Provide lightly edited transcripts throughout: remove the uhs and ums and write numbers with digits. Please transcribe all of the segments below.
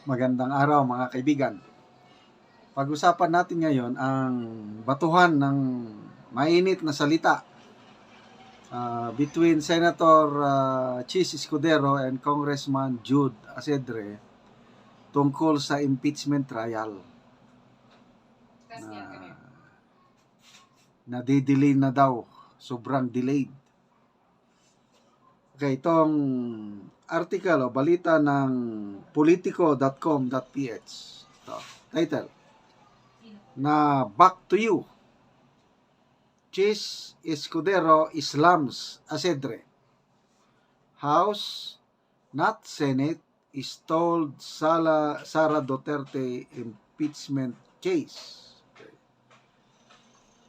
Magandang araw mga kaibigan. Pag-usapan natin ngayon ang batuhan ng mainit na salita between Senator Chis Escudero and Congressman Jude Asedre tungkol sa impeachment trial. Nadidelay na daw, sobrang delayed. Okay, itong article o balita ng politico.com.ph. Title, na back to you. Chis Escudero slams Asedre. House, not Senate, is told Sara Duterte impeachment case. Okay.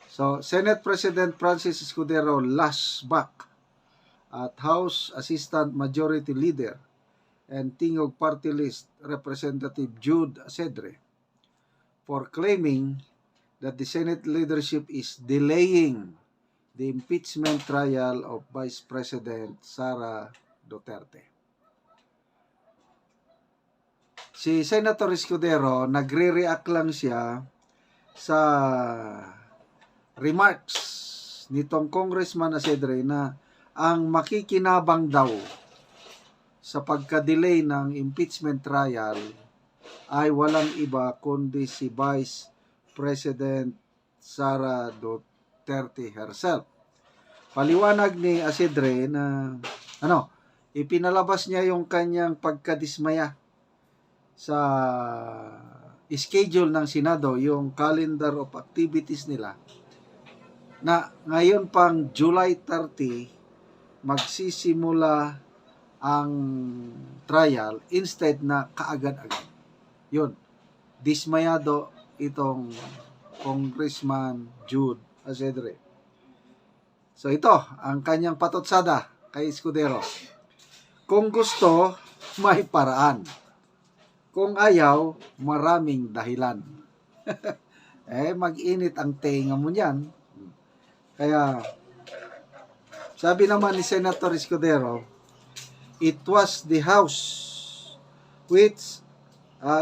So, Senate President Francis Escudero lashes back at House Assistant Majority Leader and Tingog Party List Representative Jude Asedre for claiming that the Senate leadership is delaying the impeachment trial of Vice President Sara Duterte. Si Senator Escudero, nagre-react lang siya sa remarks nitong Congressman Asedre na ang makikinabang daw sa pagka-delay ng impeachment trial ay walang iba kundi si Vice President Sara Duterte herself. Paliwanag ni Asedre na ipinalabas niya yung kanyang pagkadismaya sa schedule ng Senado, yung calendar of activities nila, na ngayon pang July 30 magsisimula ang trial instead na kaagad-agad. Yun, dismayado itong Congressman Jude Asedre. So ito, ang kanyang patotsada kay Escudero. Kung gusto, may paraan. Kung ayaw, maraming dahilan. Mag-init ang tenga mo niyan. Kaya, sabi naman ni Senator Escudero, it was the House which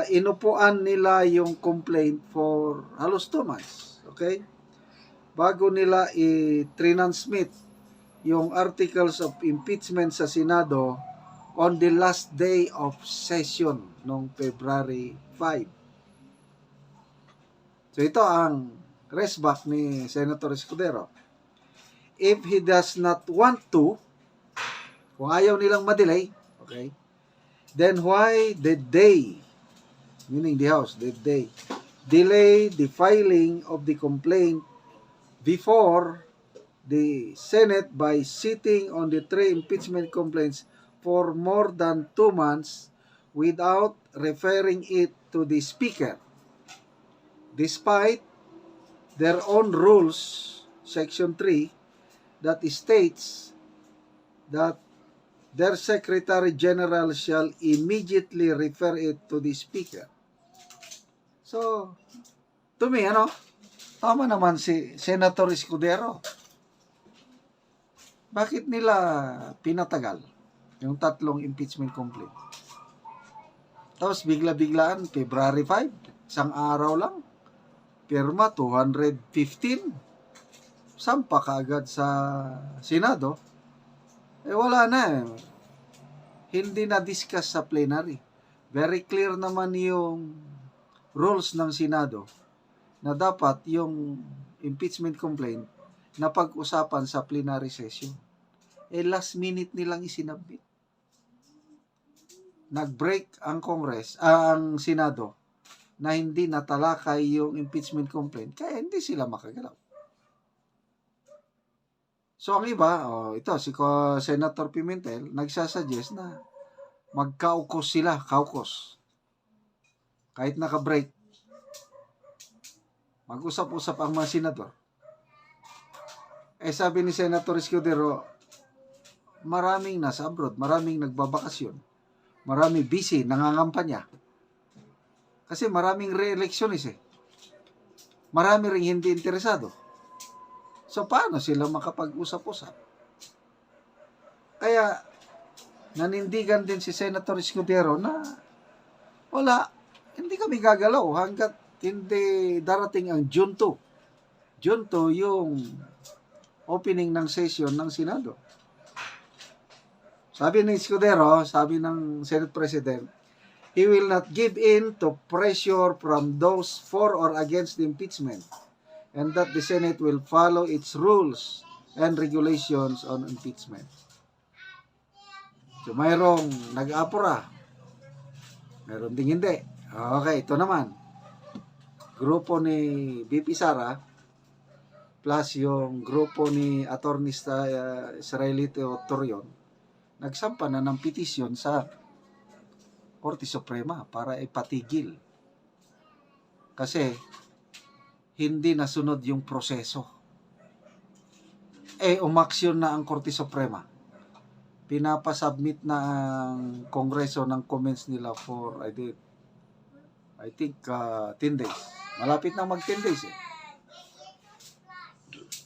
inupuan nila yung complaint for halos 2 months. Okay? Bago nila i-transmit yung articles of impeachment sa Senado on the last day of session noong February 5. So ito ang resback ni Senator Escudero. If he does not want to, kung ayaw nilang madelay, okay, then why did they, meaning the House, did they delay the filing of the complaint before the Senate by sitting on the 3 impeachment complaints for more than 2 months without referring it to the Speaker, despite their own rules, Section 3, that states that their Secretary General shall immediately refer it to the Speaker. So, to me, tama naman si Senator Escudero. Bakit nila pinatagal yung 3 impeachment complaint? Tapos bigla-biglaan, February 5, isang araw lang, pirma 215, sampa kaagad sa Senado, wala na. Hindi na-discuss sa plenary. Very clear naman yung rules ng Senado na dapat yung impeachment complaint na pag-usapan sa plenary session. Last minute nilang isinabit. Nag-break ang Congress, ang Senado, na hindi natalakay yung impeachment complaint, kaya hindi sila makagalaw. So ang iba, ito si Senator Pimentel nagsasuggest na mag-caucus sila, caucus. Kahit naka-break, mag-usap-usap ang mga senador. Sabi ni Senator Escudero, maraming nasa abroad, maraming nagbabakasyon, marami busy, nangangampanya. Kasi maraming re-electionist Marami ring hindi interesado. So, paano sila makapag-usap-usap? Kaya, nanindigan din si Senator Escudero na Wala. Hindi kami gagalaw hanggat hindi darating ang June 2. June 2 yung opening ng session ng Senado. Sabi ni Escudero, sabi ng Senate President, he will not give in to pressure from those for or against the impeachment, and that the Senate will follow its rules and regulations on impeachment. So mayroong nag-apura, mayroon ding hindi. Okay, ito naman. Grupo ni BP Sara plus yung grupo ni Attorney Israelito Torion nagsampa na ng petisyon sa Korte Suprema para ipatigil. Kasi hindi nasunod yung proseso. Umaksyon na ang Korte Suprema. Pinapasubmit na ang Kongreso ng comments nila for I think 10 days. Malapit na mag 10 days eh.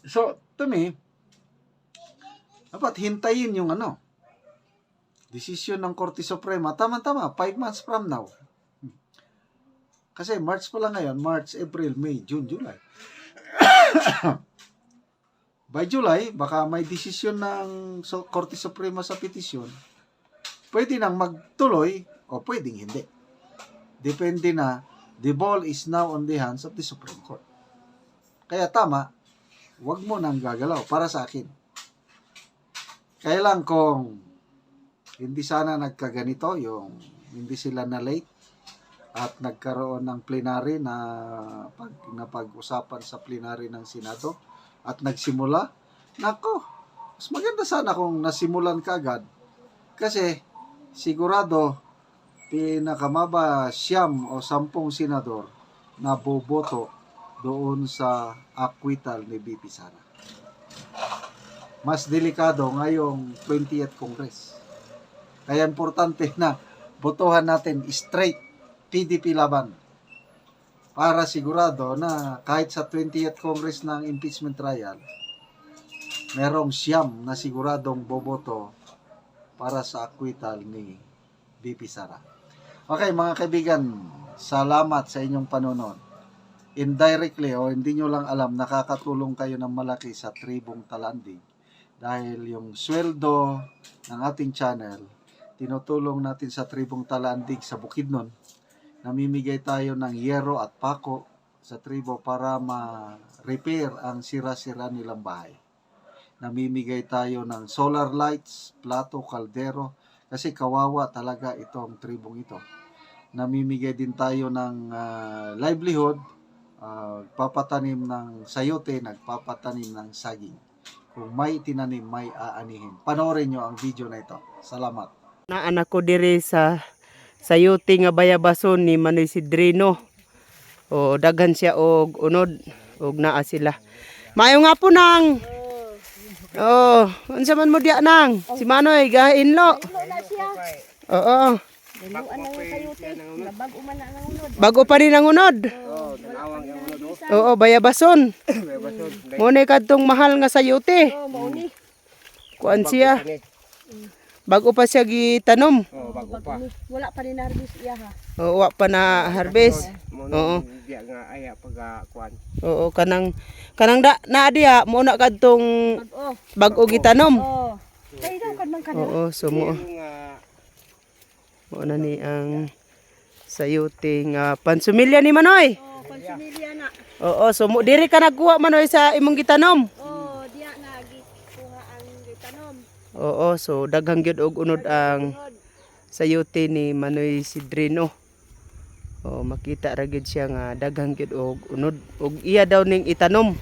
So, to me, dapat hintayin yung desisyon ng Korte Suprema. Tama-tama, 5 months from now. Kasi March pa lang ngayon, March, April, May, June, July. By July, baka may desisyon ng Korte Suprema sa petisyon. Pwede nang magtuloy o pwedeng hindi. Depende na, the ball is now on the hands of the Supreme Court. Kaya tama, wag mo nang gagalaw para sa akin. Kaya lang kung hindi sana nagkaganito, yung hindi sila na late at nagkaroon ng plenary na pag-usapan sa plenary ng Senado at nagsimula, nako, mas maganda sana kung nasimulan kaagad kasi sigurado pinakamaba 9 o 10 senador na boboto doon sa acquittal ni BP Sara. Mas delikado ngayong 20th Congress. Kaya importante na botohan natin straight PDP laban para sigurado na kahit sa 20th Congress ng impeachment trial, merong 9 na siguradong boboto para sa acquittal ni BP Sara. Okay mga kaibigan, salamat sa inyong panonood. Indirectly o hindi nyo lang alam, nakakatulong kayo ng malaki sa Tribong Talandig dahil yung sweldo ng ating channel tinutulong natin sa Tribong Talandig sa Bukidnon. Namimigay tayo ng yero at pako sa tribo para ma-repair ang sira-sira nilang bahay. Namimigay tayo ng solar lights, plato, kaldero, kasi kawawa talaga itong tribong ito. Namimigay din tayo ng livelihood, papatanim ng sayote, nagpapatanim ng saging. Kung may tinanim, may aanihin. Panoorin nyo ang video na ito. Salamat. Na anak ko diri sa sayote nga bayabason ni Manoy Sidrino. O daghan siya og unod og naa sila. Maayo nga po nang. Oh, unsa man mo diya nang? Si Manoy gahinlo. Oo. Bago pa rin ang unod. Oo, bayabason. Muna kadtong mahal nga sayote. Kuan siya. Bago pa siya gitanom. Bago pa. Wala pa rin na-harvest iya ha. Oo, wala pa na harvest. Oo. Diya nga aya pag kuan. Oo, kanang na diha mo na kadtong bago gitanom. Oh. Kay daw kad man kana. Oo, so mo na ni ang sayote nga pansumilya ni Manoy. Oh, pansumilya na. Oo, so mo diri ka nagkuha Manoy sa imong gitanom. Oh, diya na gikuha ang gitanom. Oo, so daghang gyud og unod ang sayote ni Manoy Sidrino. Oh, makita ra gyud siya nga daghang gyud og unod og iya daw ning itanom.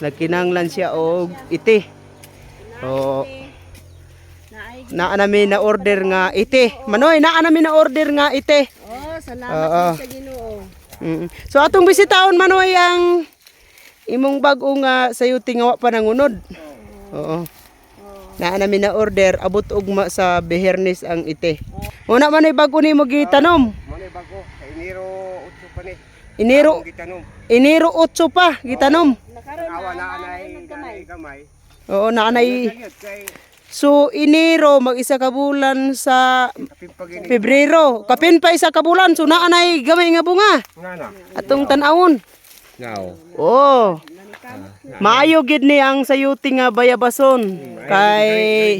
Nagkinanglan siya og iti. Oh, naa namin na order nga iti. Manoy, naa namin na order nga iti. Oh, salamat sa Ginoo. So atong bisitaon Manoy ang imong bag-o nga sayote nga wa pa nangunod. Oo. Naa namin na order abot ugma sa Behernes ang ite. Una man ay bago nimo gitanom. Manoy bago, Enero 8 pa ni. Enero 8 pa gitanom. Nakaroon na anay gamay. Oo, naanay So Enero mag-isa ka bulan sa Kapin pag ini. Pebrero. Kapin pa isa ka bulan so naa nay gamay nga bunga. Nga na. Atong tan-awon. Now. Oh. Maayo gid ni ang sayuti nga bayabason kay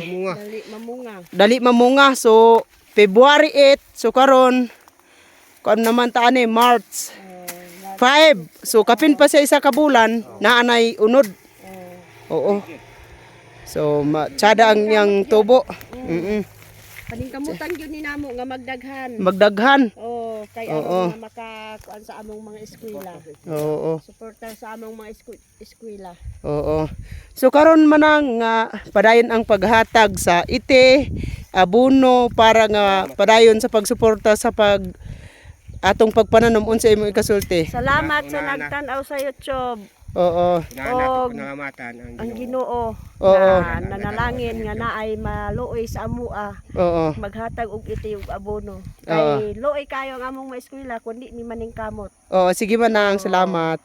Bunga. Dali mamunga. dali mamunga. So February 8 so karon kuan naman ta ani March 5. So kapin pa sa isa ka bulan naa nay unod. Oo. So tsada ang yang tubo. Paningkamutan gyud ni namo nga magdaghan. Magdaghan. Oh, kay Oo. aron nga makakuan sa among mga eskwela. Oo. Suporta sa among mga eskwela. Oo. So karon manang nga padayon ang paghatag sa ite, abono para nga padayon sa pagsuporta sa atong pagpananom unsa imo ikasulti. Salamat sa nagtan-aw sa YouTube. Oo. Og Nalamatan ang Ginoo Oo. na nanalangin nga naay maluoy sa amua Oo. maghatag og iti ug abono. Kay luoy kayo ang among mga eskwela kundi ni maning kamot. Oo, sige manang, salamat.